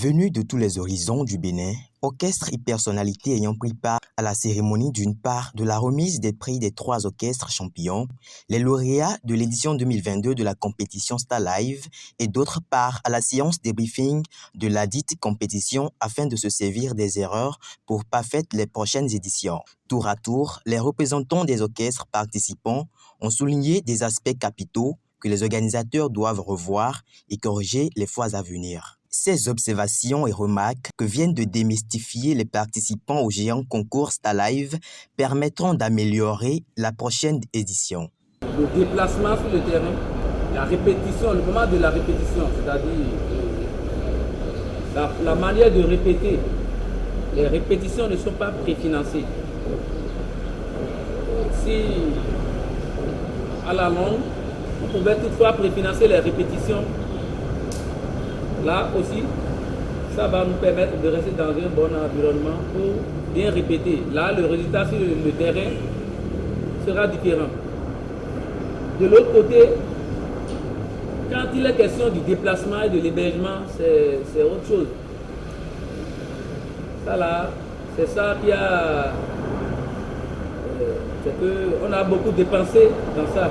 Venus de tous les horizons du Bénin, orchestres et personnalités ayant pris part à la cérémonie d'une part de la remise des prix des 3 orchestres champions, les lauréats de l'édition 2022 de la compétition Star Live et d'autre part à la séance débriefing de la dite compétition afin de se servir des erreurs pour parfaire les prochaines éditions. Tour à tour, les représentants des orchestres participants ont souligné des aspects capitaux que les organisateurs doivent revoir et corriger les fois à venir. Ces observations et remarques que viennent de démystifier les participants au géant concours Star Live permettront d'améliorer la prochaine édition. Le déplacement sur le terrain, la répétition, le moment de la répétition, c'est-à-dire la manière de répéter. Les répétitions ne sont pas préfinancées. Si à la longue, on pouvait toutefois préfinancer les répétitions, là aussi, ça va nous permettre de rester dans un bon environnement pour bien répéter. Là, le résultat sur le terrain sera différent. De l'autre côté, quand il est question du déplacement et de l'hébergement, c'est autre chose. Ça là, c'est ça qui a... c'est qu'on a beaucoup dépensé dans ça.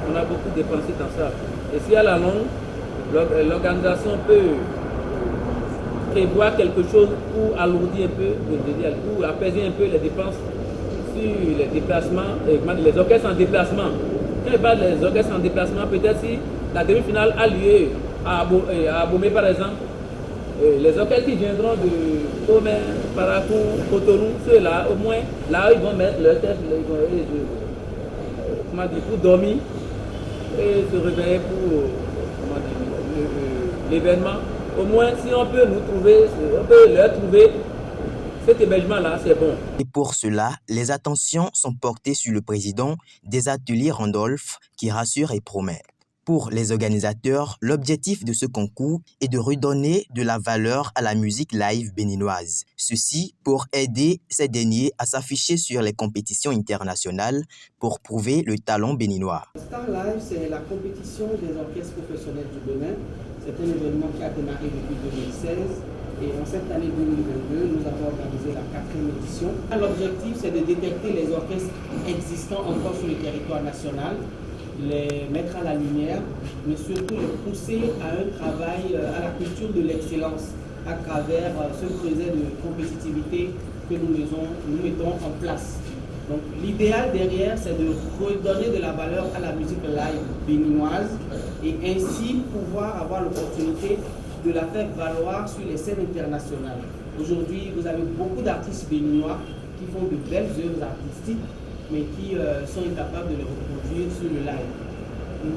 On a beaucoup dépensé dans ça. Et si à la longue, l'organisation peut prévoir quelque chose pour alourdir un peu, pour apaiser un peu les dépenses sur les déplacements, les orchestres en déplacement. Quand il parle des orchestres en déplacement, peut-être si la demi-finale a lieu à Abomey par exemple, les orchestres qui viendront de Tomé, Parakou, Cotonou, ceux-là, au moins, là ils vont mettre leur tête, pour dormir et se réveiller pour l'événement. Au moins, si on peut leur trouver cet hébergement-là, c'est bon. Et pour cela, les attentions sont portées sur le président des ateliers Randolph qui rassure et promet. Pour les organisateurs, l'objectif de ce concours est de redonner de la valeur à la musique live béninoise. Ceci pour aider ces derniers à s'afficher sur les compétitions internationales pour prouver le talent béninois. Star Live, c'est la compétition des orchestres professionnels du Bénin. C'est un événement qui a démarré depuis 2016 et en cette année 2022, nous avons organisé la 4e édition. L'objectif, c'est de détecter les orchestres existants encore sur le territoire national, les mettre à la lumière, mais surtout les pousser à un travail, à la culture de l'excellence à travers ce projet de compétitivité que nous mettons en place. Donc l'idéal derrière, c'est de redonner de la valeur à la musique live béninoise et ainsi pouvoir avoir l'opportunité de la faire valoir sur les scènes internationales. Aujourd'hui, vous avez beaucoup d'artistes béninois qui font de belles œuvres artistiques, mais qui sont incapables de les reproduire sur le live.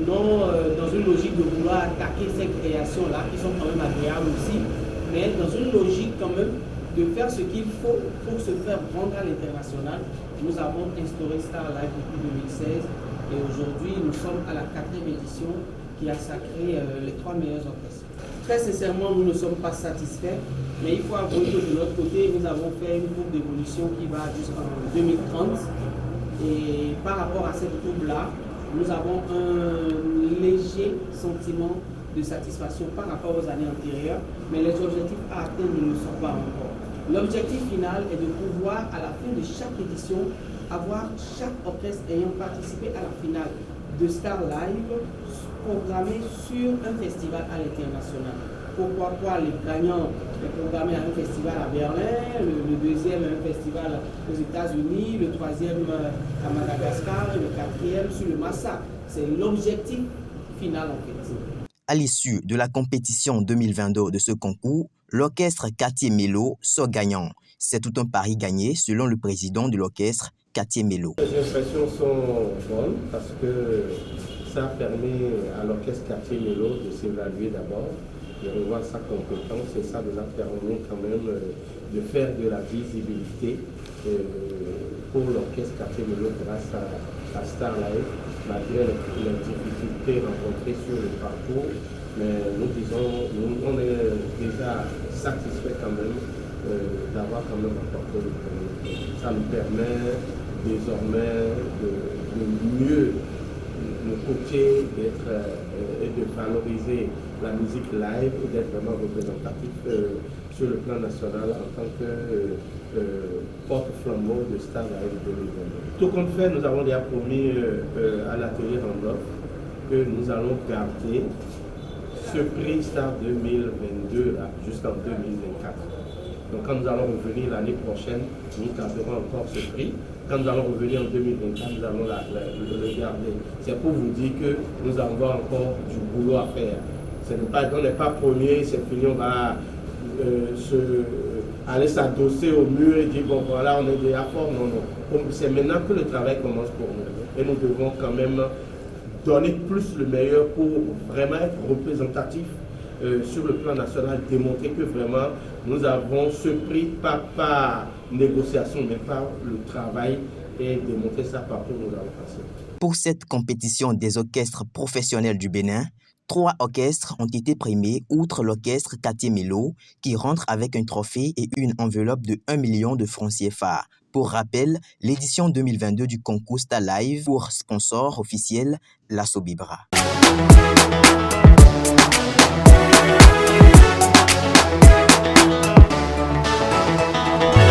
Non dans une logique de vouloir attaquer ces créations-là, qui sont quand même agréables aussi, mais dans une logique quand même de faire ce qu'il faut pour se faire vendre à l'international. Nous avons instauré Star Live depuis 2016 et aujourd'hui nous sommes à la 4e édition qui a sacré les 3 meilleurs orchestres. Très sincèrement, nous ne sommes pas satisfaits, mais il faut avouer que de notre côté, nous avons fait une courbe d'évolution qui va jusqu'en 2030 et par rapport à cette courbe-là, nous avons un léger sentiment de satisfaction par rapport aux années antérieures, mais les objectifs à atteindre ne le sont pas encore. L'objectif final est de pouvoir, à la fin de chaque édition, avoir chaque orchestre ayant participé à la finale de Star Live programmé sur un festival à l'international. Pourquoi pas les gagnants programmés à un festival à Berlin, le deuxième à un festival aux États-Unis, le troisième à Madagascar et le 4e sur le Massa. C'est l'objectif final en fait. À l'issue de la compétition 2022 de ce concours, l'orchestre Quartier Mélo sort gagnant. C'est tout un pari gagné selon le président de l'orchestre Quartier Mélo. Les impressions sont bonnes parce que ça permet à l'orchestre Quartier Mélo de s'évaluer d'abord, de revoir sa compétence et ça nous a permis quand même de faire de la visibilité pour l'orchestre Quartier Mélo grâce à Star Live, malgré les difficultés rencontrées sur le parcours. Mais nous disons, on est déjà satisfait quand même d'avoir quand même apporté le premier. Ça nous permet désormais de mieux nous côté et de valoriser la musique live et d'être vraiment représentatif sur le plan national en tant que porte-flambeau de Star Live 2022. Tout compte fait, nous avons déjà promis à l'atelier Randolph que nous allons garder ce prix Star 2022 jusqu'en 2024. Donc quand nous allons revenir l'année prochaine, nous garderons encore ce prix. Quand nous allons revenir en 2024, nous allons le garder. C'est pour vous dire que nous avons encore du boulot à faire. On n'est pas premier, c'est fini, on va aller s'adosser au mur et dire bon voilà, on est déjà fort. Non, non. C'est maintenant que le travail commence pour nous. Et nous devons quand même donner plus le meilleur pour vraiment être représentatif sur le plan national, démontrer que vraiment nous avons ce prix pas par négociation mais par le travail et démontrer ça partout où nous allons passer. Pour cette compétition des orchestres professionnels du Bénin, 3 orchestres ont été primés, outre l'orchestre Quartier Melo, qui rentre avec un trophée et une enveloppe de 1 million de francs CFA. Pour rappel, l'édition 2022 du concours Star Live pour sponsor officiel, la Sobibra.